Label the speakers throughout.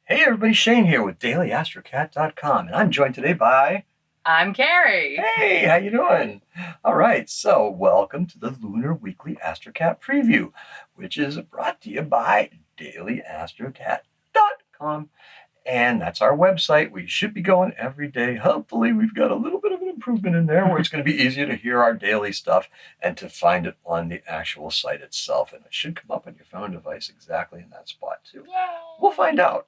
Speaker 1: Hey everybody, Shane here with dailyastrocat.com, and I'm joined today by...
Speaker 2: I'm Carrie.
Speaker 1: Hey, how you doing? All right, so welcome to the Lunar Weekly Astrocat Preview, which is brought to you by dailyastrocat.com. And that's our website. We should be going every day. Hopefully, we've got a little bit of an improvement in there where it's going to be easier to hear our daily stuff and to find it on the actual site itself. And it should come up on your phone device exactly in that spot, too.
Speaker 2: Yay.
Speaker 1: We'll find out.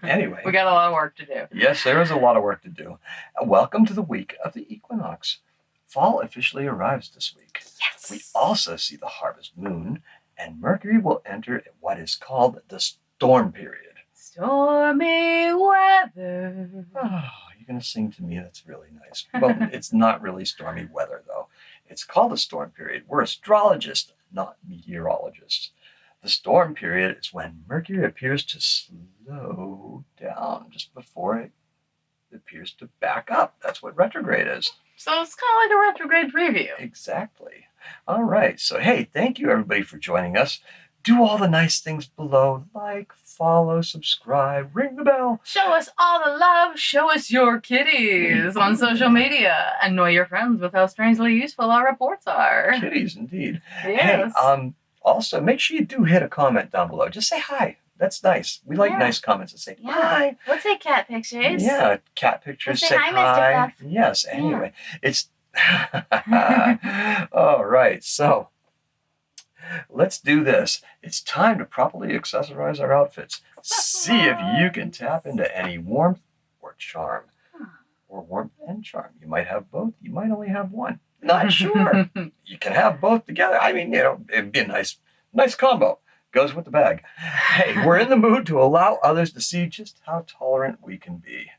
Speaker 1: Anyway.
Speaker 2: We got a lot of work to do.
Speaker 1: Yes, there is a lot of work to do. Welcome to the week of the equinox. Fall officially arrives this week.
Speaker 2: Yes.
Speaker 1: We also see the harvest moon, and Mercury will enter what is called the storm period.
Speaker 2: Stormy weather.
Speaker 1: Oh, you're going to sing to me? That's really nice. Well, it's not really stormy weather, though. It's called a storm period. We're astrologists, not meteorologists. The storm period is when Mercury appears to slow down just before it appears to back up. That's what retrograde is.
Speaker 2: So it's kind of like a retrograde preview.
Speaker 1: Exactly. All right. So, hey, thank you, everybody, for joining us. Do all the nice things below. Like, follow, subscribe, ring the bell.
Speaker 2: Show us all the love. Show us your kitties on social media. Annoy your friends with how strangely useful our reports are.
Speaker 1: Kitties, indeed.
Speaker 2: Yes.
Speaker 1: Hey, also, make sure you do hit a comment down below. Just say hi. That's nice. We like nice comments that say hi.
Speaker 2: Let's take cat pictures.
Speaker 1: Yeah, cat pictures.
Speaker 2: Let's
Speaker 1: say
Speaker 2: hi,
Speaker 1: hi.
Speaker 2: Mr. Fluff.
Speaker 1: Yes, anyway. It's... All right, so... let's do this. It's time to properly accessorize our outfits. See if you can tap into any warmth or charm. Or warmth and charm. You might have both. You might only have one. Not sure. You can have both together. I mean, it'd be a nice combo. Goes with the bag. Hey, we're in the mood to allow others to see just how tolerant we can be.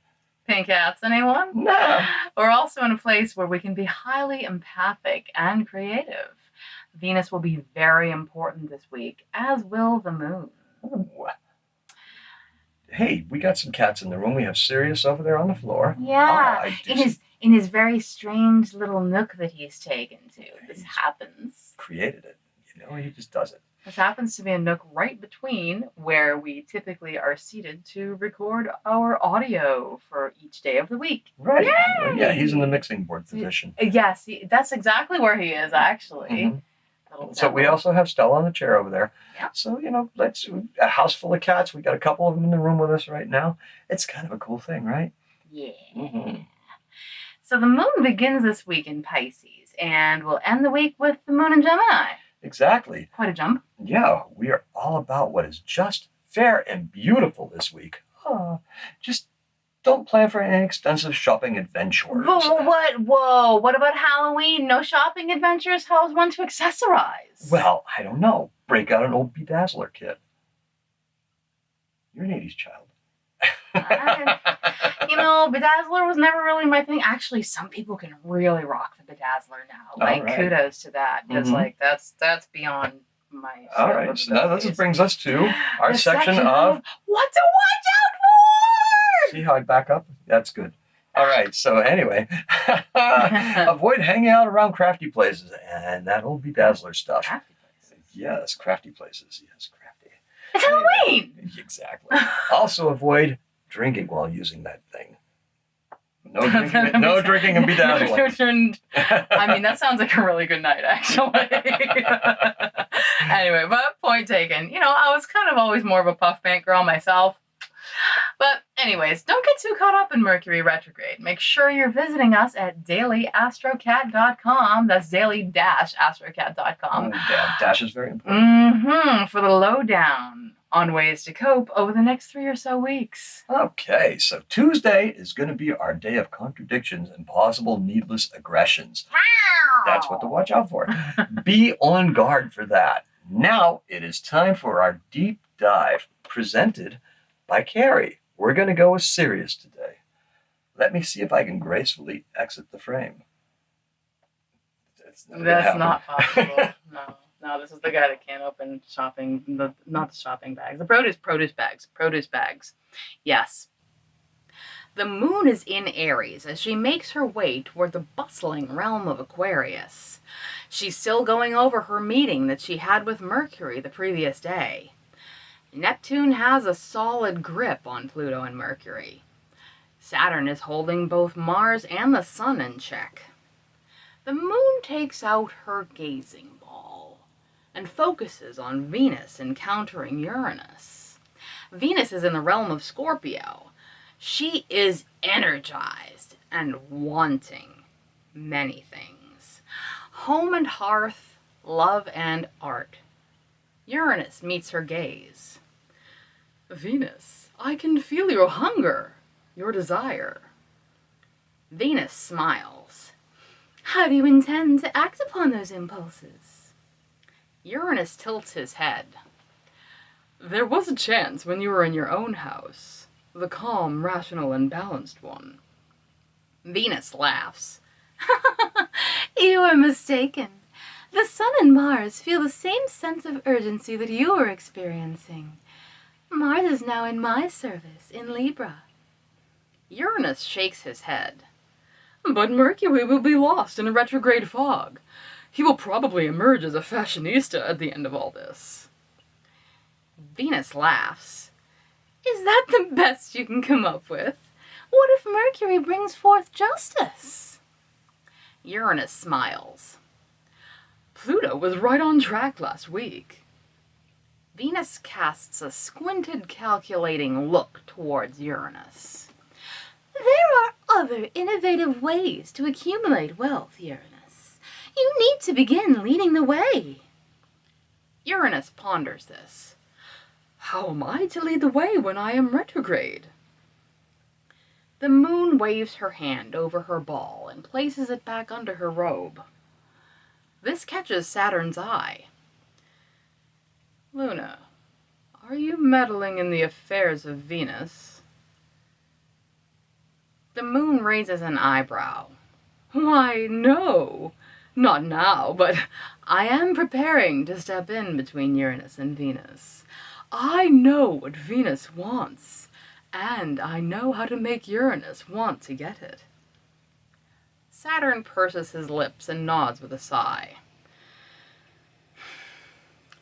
Speaker 2: Pink hats, anyone?
Speaker 1: No.
Speaker 2: We're also in a place where we can be highly empathic and creative. Venus will be very important this week, as will the moon.
Speaker 1: Ooh. Hey, we got some cats in the room. We have Sirius over there on the floor.
Speaker 2: Yeah, in his very strange little nook that he's taken to. This happens.
Speaker 1: Created it. He just does it.
Speaker 2: This happens to be a nook right between where we typically are seated to record our audio for each day of the week.
Speaker 1: Right.
Speaker 2: Yay!
Speaker 1: Yeah, he's in the mixing board position.
Speaker 2: Yes, that's exactly where he is, actually.
Speaker 1: Mm-hmm. So we also have Stella on the chair over there.
Speaker 2: Yeah.
Speaker 1: So, let's a house full of cats. We got a couple of them in the room with us right now. It's kind of a cool thing, right?
Speaker 2: Yeah.
Speaker 1: Mm-hmm.
Speaker 2: So the moon begins this week in Pisces and will end the week with the moon in Gemini.
Speaker 1: Exactly.
Speaker 2: Quite a jump.
Speaker 1: Yeah, we are all about what is just, fair, and beautiful this week. Just don't plan for any extensive shopping adventures.
Speaker 2: Whoa, what about Halloween? No shopping adventures? How's one to accessorize?
Speaker 1: Well, I don't know. Break out an old Bedazzler kit. You're an 80s child.
Speaker 2: Bedazzler was never really my thing. Actually, some people can really rock the Bedazzler now. Kudos to that. Because, that's beyond my...
Speaker 1: All right, so now this brings us to our section of...
Speaker 2: what to watch out for!
Speaker 1: See how I back up? That's good. All right, so anyway, avoid hanging out around crafty places and that old Bedazzler stuff.
Speaker 2: Crafty places?
Speaker 1: Yes, crafty places. Yes, crafty.
Speaker 2: It's Halloween!
Speaker 1: Exactly. Also avoid drinking while using that thing. No drinking and bedazzling.
Speaker 2: I mean, that sounds like a really good night, actually. Anyway, but point taken. I was kind of always more of a puff pant girl myself. But anyways, don't get too caught up in Mercury retrograde. Make sure you're visiting us at dailyastrocat.com. That's daily-astrocat.com.
Speaker 1: Dash is very important.
Speaker 2: For the lowdown on ways to cope over the next 3 or so weeks.
Speaker 1: Okay, so Tuesday is going to be our day of contradictions and possible needless aggressions. That's what to watch out for. Be on guard for that. Now it is time for our deep dive, presented by Carrie. We're going to go with Sirius today. Let me see if I can gracefully exit the frame.
Speaker 2: That's not possible. No, this is the guy that can't open not the shopping bags, the produce bags. Yes. The moon is in Aries as she makes her way toward the bustling realm of Aquarius. She's still going over her meeting that she had with Mercury the previous day. Neptune has a solid grip on Pluto and Mercury. Saturn is holding both Mars and the Sun in check. The Moon takes out her gazing ball and focuses on Venus encountering Uranus. Venus is in the realm of Scorpio. She is energized and wanting many things. Home and hearth, love and art. Uranus meets her gaze. Venus, I can feel your hunger, your desire. Venus smiles. How do you intend to act upon those impulses? Uranus tilts his head. There was a chance when you were in your own house, the calm, rational, and balanced one. Venus laughs. You are mistaken. The Sun and Mars feel the same sense of urgency that you are experiencing. Mars is now in my service, in Libra. Uranus shakes his head. But Mercury will be lost in a retrograde fog. He will probably emerge as a fashionista at the end of all this. Venus laughs. Is that the best you can come up with? What if Mercury brings forth justice? Uranus smiles. Pluto was right on track last week. Venus casts a squinted, calculating look towards Uranus. There are other innovative ways to accumulate wealth, Uranus. You need to begin leading the way. Uranus ponders this. How am I to lead the way when I am retrograde? The Moon waves her hand over her ball and places it back under her robe. This catches Saturn's eye. Luna, are you meddling in the affairs of Venus? The Moon raises an eyebrow. Why, no, not now, but I am preparing to step in between Uranus and Venus. I know what Venus wants, and I know how to make Uranus want to get it. Saturn purses his lips and nods with a sigh.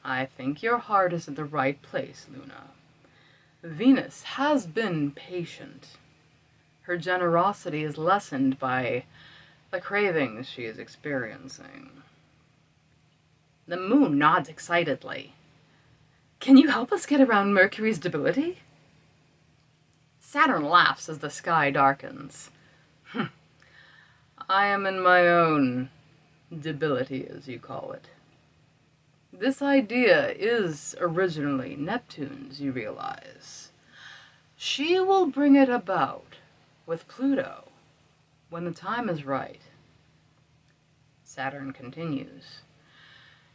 Speaker 2: I think your heart is in the right place, Luna. Venus has been patient. Her generosity is lessened by the cravings she is experiencing. The Moon nods excitedly. Can you help us get around Mercury's debility? Saturn laughs as the sky darkens. I am in my own debility, as you call it. This idea is originally Neptune's, you realize. She will bring it about with Pluto when the time is right. Saturn continues.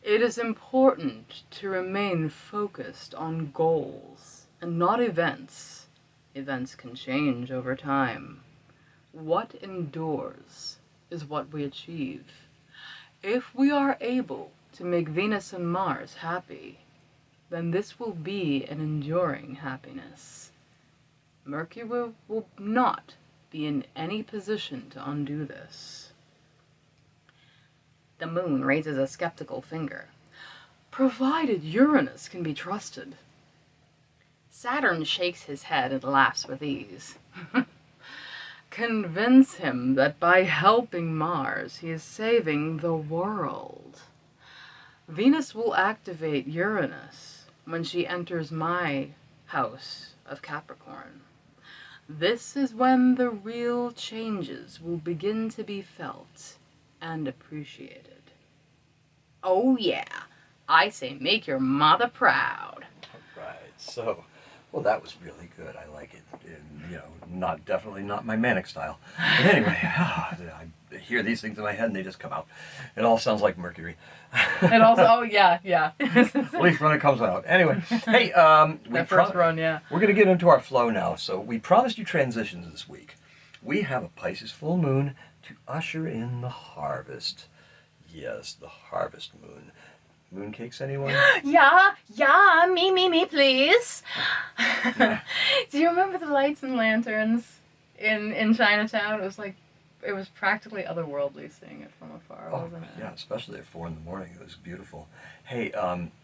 Speaker 2: It is important to remain focused on goals and not events. Events can change over time. What endures is what we achieve. If we are able to make Venus and Mars happy, then this will be an enduring happiness. Mercury will not be in any position to undo this. The Moon raises a skeptical finger. Provided Uranus can be trusted. Saturn shakes his head and laughs with ease. Convince him that by helping Mars, he is saving the world. Venus will activate Uranus when she enters my house of Capricorn. This is when the real changes will begin to be felt and appreciated. Oh yeah, I say make your mother proud.
Speaker 1: All right, so, well, that was really good. I like it. And, definitely not my manic style. But anyway, I hear these things in my head and they just come out. It all sounds like Mercury.
Speaker 2: And also, oh yeah.
Speaker 1: At least when it comes out. Anyway, hey,
Speaker 2: that first run, yeah.
Speaker 1: We're going to get into our flow now. So we promised you transitions this week. We have a Pisces full moon to usher in the harvest. Yes, the harvest moon. Mooncakes, anyone?
Speaker 2: Yeah, me, please. Do you remember the lights and lanterns in Chinatown? It was practically otherworldly seeing it from afar, wasn't it?
Speaker 1: Yeah, especially at 4 in the morning. It was beautiful. Hey,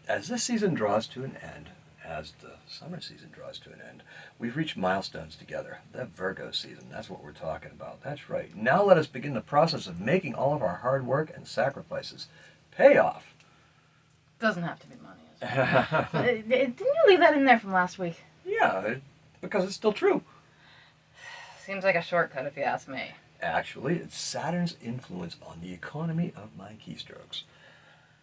Speaker 1: as this season draws to an end, as the summer season draws to an end. We've reached milestones together. The Virgo season, that's what we're talking about. That's right. Now let us begin the process of making all of our hard work and sacrifices pay off.
Speaker 2: Doesn't have to be money. Didn't you leave that in there from last week?
Speaker 1: Yeah, because it's still true.
Speaker 2: Seems like a shortcut if you ask me.
Speaker 1: Actually, it's Saturn's influence on the economy of my keystrokes.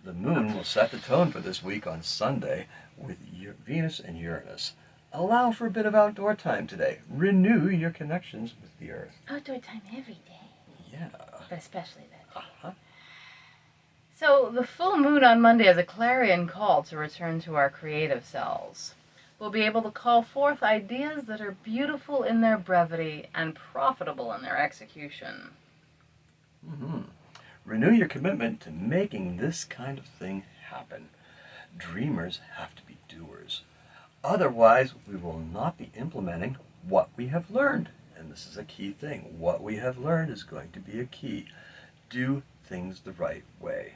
Speaker 1: The moon will set the tone for this week on Sunday with Venus and Uranus. Allow for a bit of outdoor time today. Renew your connections with the Earth.
Speaker 2: Outdoor time every day.
Speaker 1: Yeah.
Speaker 2: But especially that day.
Speaker 1: Uh-huh.
Speaker 2: So the full moon on Monday is a clarion call to return to our creative selves. We'll be able to call forth ideas that are beautiful in their brevity and profitable in their execution.
Speaker 1: Mm-hmm. Renew your commitment to making this kind of thing happen. Dreamers have to be doers. Otherwise, we will not be implementing what we have learned. And this is a key thing. What we have learned is going to be a key. Do things the right way.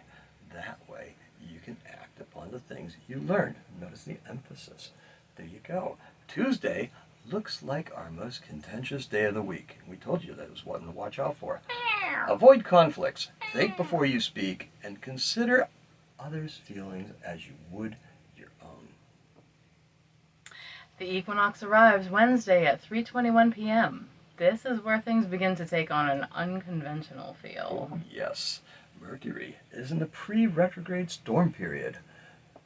Speaker 1: That way, you can act upon the things you learned. Notice the emphasis. There you go. Tuesday looks like our most contentious day of the week. We told you that was one to watch out for. Avoid conflicts. Think before you speak, and consider others' feelings as you would your own.
Speaker 2: The equinox arrives Wednesday at 3:21 p.m. This is where things begin to take on an unconventional feel.
Speaker 1: Oh, yes. Mercury is in the pre-retrograde storm period.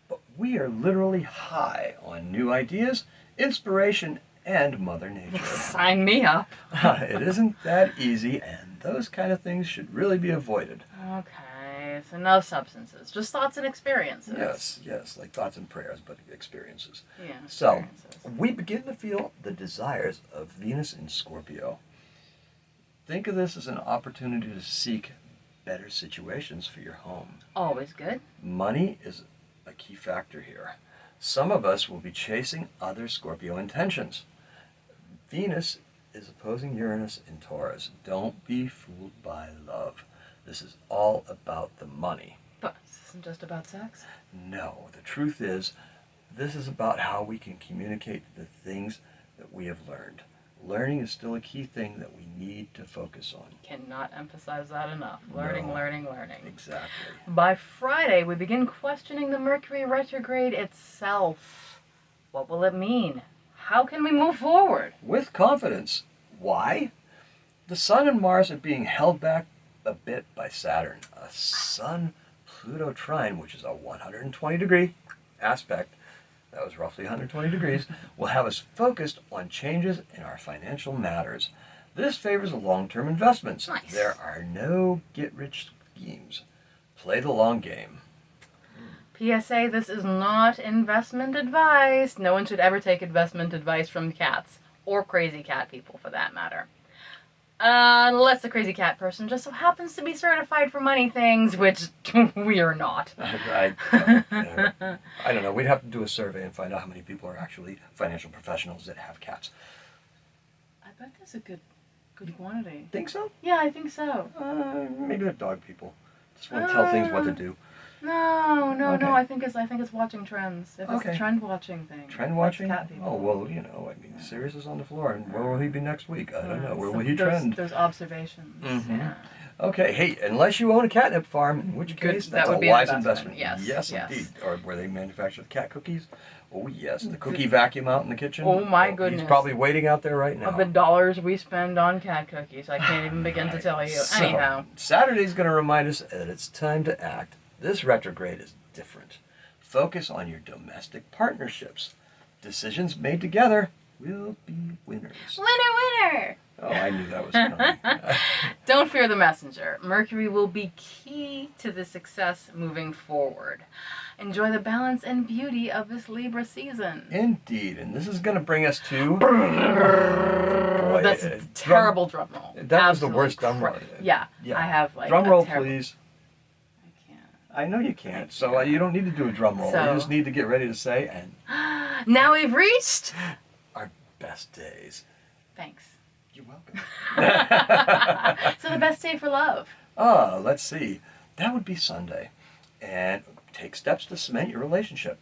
Speaker 1: But we are literally high on new ideas, inspiration, and Mother Nature.
Speaker 2: Sign me up.
Speaker 1: It isn't that easy, and those kind of things should really be avoided.
Speaker 2: Okay, so no substances, just thoughts and experiences.
Speaker 1: Yes, like thoughts and prayers, but experiences.
Speaker 2: Yeah,
Speaker 1: So, we begin to feel the desires of Venus in Scorpio. Think of this as an opportunity to seek better situations for your home.
Speaker 2: Always good.
Speaker 1: Money is a key factor here. Some of us will be chasing other Scorpio intentions. Venus is opposing Uranus in Taurus. Don't be fooled by love. This is all about the money.
Speaker 2: But this isn't just about sex.
Speaker 1: No, the truth is, this is about how we can communicate the things that we have learned. Learning is still a key thing that we need to focus on.
Speaker 2: Cannot emphasize that enough. Learning.
Speaker 1: Exactly.
Speaker 2: By Friday, we begin questioning the Mercury retrograde itself. What will it mean? How can we move forward?
Speaker 1: With confidence. Why? The Sun and Mars are being held back a bit by Saturn. A Sun-Pluto trine, which is a 120-degree aspect, that was roughly 120 degrees, will have us focused on changes in our financial matters. This favors long-term investments.
Speaker 2: Nice.
Speaker 1: There are no get-rich schemes. Play the long game.
Speaker 2: PSA, this is not investment advice. No one should ever take investment advice from cats, or crazy cat people for that matter. Unless the crazy cat person just so happens to be certified for money things, which we are not.
Speaker 1: I don't know. We'd have to do a survey and find out how many people are actually financial professionals that have cats.
Speaker 2: I bet there's a good quantity.
Speaker 1: Think so?
Speaker 2: Yeah, I think so.
Speaker 1: Maybe they're dog people. Just want to tell things what to do.
Speaker 2: No.
Speaker 1: Okay.
Speaker 2: I think it's watching trends. If it's a trend watching thing.
Speaker 1: Trend watching?
Speaker 2: Cat people.
Speaker 1: Oh, well, Sirius is on the floor, and where will he be next week? I don't know. Where will he trend?
Speaker 2: Those observations.
Speaker 1: Mm-hmm.
Speaker 2: Yeah.
Speaker 1: Okay, hey, unless you own a catnip farm, in which case
Speaker 2: That
Speaker 1: that's
Speaker 2: would
Speaker 1: a
Speaker 2: be an
Speaker 1: wise
Speaker 2: investment.
Speaker 1: investment.
Speaker 2: Yes.
Speaker 1: Indeed. Or where they manufacture the cat cookies. Oh, yes, the cookie vacuum out in the kitchen.
Speaker 2: Oh, my goodness.
Speaker 1: He's probably waiting out there right now.
Speaker 2: Of the dollars we spend on cat cookies, I can't even begin to tell you.
Speaker 1: So,
Speaker 2: Anyhow.
Speaker 1: Saturday's going to remind us that it's time to act. This retrograde is different. Focus on your domestic partnerships. Decisions made together will be winners.
Speaker 2: Winner!
Speaker 1: Oh, I knew that was coming.
Speaker 2: Don't fear the messenger. Mercury will be key to the success moving forward. Enjoy the balance and beauty of this Libra season.
Speaker 1: Indeed, and this is going to bring us to...
Speaker 2: That's a terrible drum roll.
Speaker 1: That was the worst drum roll.
Speaker 2: Yeah, I have like
Speaker 1: drum roll,
Speaker 2: terrible...
Speaker 1: please.
Speaker 2: I can't.
Speaker 1: I know you can't, so you don't need to do a drum roll.
Speaker 2: So...
Speaker 1: You just need to get ready to say, and...
Speaker 2: Now we've reached...
Speaker 1: our best days.
Speaker 2: Thanks.
Speaker 1: You're welcome.
Speaker 2: So the best day for love?
Speaker 1: Let's see. That would be Sunday. And take steps to cement your relationship.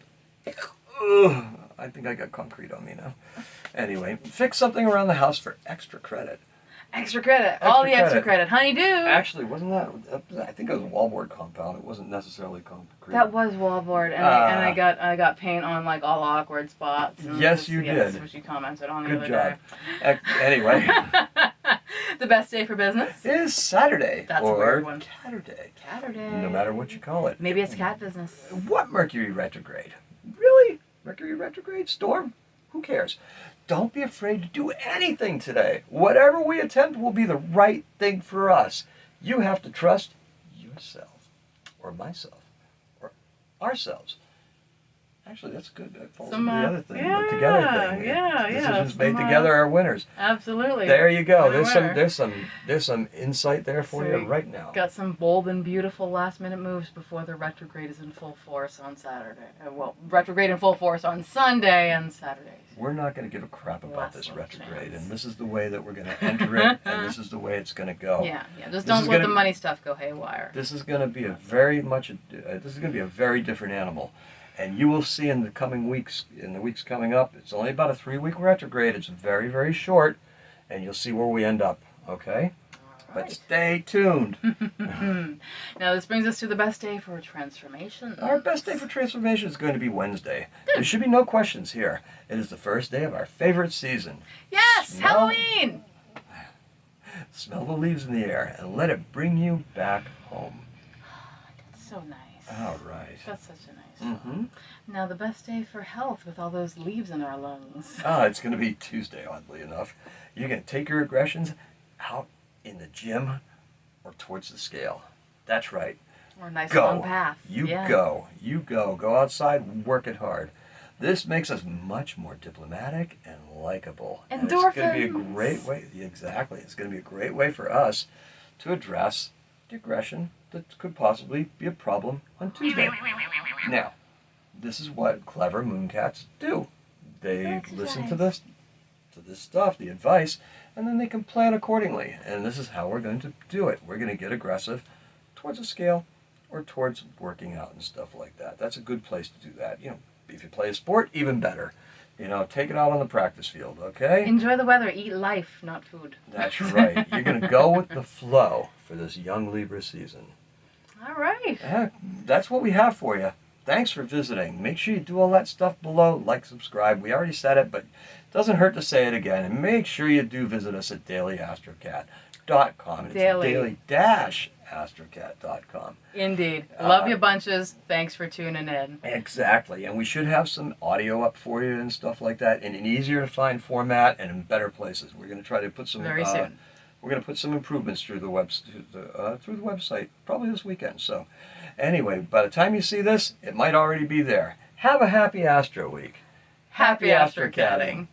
Speaker 1: Ugh, I think I got concrete on me now. Anyway, fix something around the house for extra credit.
Speaker 2: Extra credit. All the extra credit. Honey-do.
Speaker 1: Actually, wasn't that? I think it was wallboard compound. It wasn't necessarily concrete.
Speaker 2: That was wallboard, and I got paint on like all awkward spots.
Speaker 1: Yes, you did.
Speaker 2: Which you commented on the
Speaker 1: Good
Speaker 2: other
Speaker 1: job.
Speaker 2: day.
Speaker 1: Anyway,
Speaker 2: the best day for business
Speaker 1: is Saturday.
Speaker 2: That's
Speaker 1: or
Speaker 2: a weird one.
Speaker 1: Catterday.
Speaker 2: Catterday.
Speaker 1: No matter what you call it.
Speaker 2: Maybe it's cat business.
Speaker 1: What Mercury retrograde? Really? Mercury retrograde? Storm? Who cares? Don't be afraid to do anything today. Whatever we attempt will be the right thing for us. You have to trust yourself, or myself, or ourselves. Actually, that's good. That falls into the other thing, the together thing. Decisions made together are winners.
Speaker 2: Absolutely.
Speaker 1: There you go. There's some insight there for you right now.
Speaker 2: Got some bold and beautiful last-minute moves before the retrograde is in full force on Saturday. Well, retrograde in full force on Sunday and Saturday.
Speaker 1: We're not going to give a crap about this retrograde, and this is the way that we're going to enter it, and this is the way it's going to go.
Speaker 2: Yeah. Just don't let the money stuff go haywire.
Speaker 1: This is going to be a very different animal, and you will see in the coming weeks, in the weeks coming up. It's only about a 3-week retrograde. It's very, very short, and you'll see where we end up. Okay. But stay tuned.
Speaker 2: Now, this brings us to the best day for transformation.
Speaker 1: Our best day for transformation is going to be Wednesday. There should be no questions here. It is the first day of our favorite season.
Speaker 2: Yes, Halloween!
Speaker 1: Smell the leaves in the air and let it bring you back home.
Speaker 2: That's so nice.
Speaker 1: All right.
Speaker 2: That's such a nice song. Now, the best day for health with all those leaves in our lungs.
Speaker 1: It's going to be Tuesday, oddly enough. You're going to take your aggressions out in the gym or towards the scale. That's right.
Speaker 2: Or a nice long path.
Speaker 1: Go. Go outside, work it hard. This makes us much more diplomatic and likable.
Speaker 2: Endorphins.
Speaker 1: And it's going to be a great way. Exactly. It's going to be a great way for us to address the aggression that could possibly be a problem on Tuesday. Now, this is what clever mooncats do. They listen to this stuff, the advice, and then they can plan accordingly. And this is how we're going to do it. We're going to get aggressive towards a scale or towards working out and stuff like that. That's a good place to do that. If you play a sport, even better. Take it out on the practice field, okay?
Speaker 2: Enjoy the weather. Eat life, not food.
Speaker 1: That's right. You're going to go with the flow for this young Libra season.
Speaker 2: All right.
Speaker 1: That's what we have for you. Thanks for visiting. Make sure you do all that stuff below. Like, subscribe. We already said it, but it doesn't hurt to say it again. And make sure you do visit us at dailyastrocat.com. It's daily-astrocat.com.
Speaker 2: Indeed. Love you bunches. Thanks for tuning in.
Speaker 1: Exactly. And we should have some audio up for you and stuff like that in an easier to find format and in better places. We're going to try to put some
Speaker 2: very soon.
Speaker 1: We're going to put some improvements through the website probably this weekend. So anyway, by the time you see this, it might already be there. Have a happy Astro Week.
Speaker 2: Happy Astrocatting.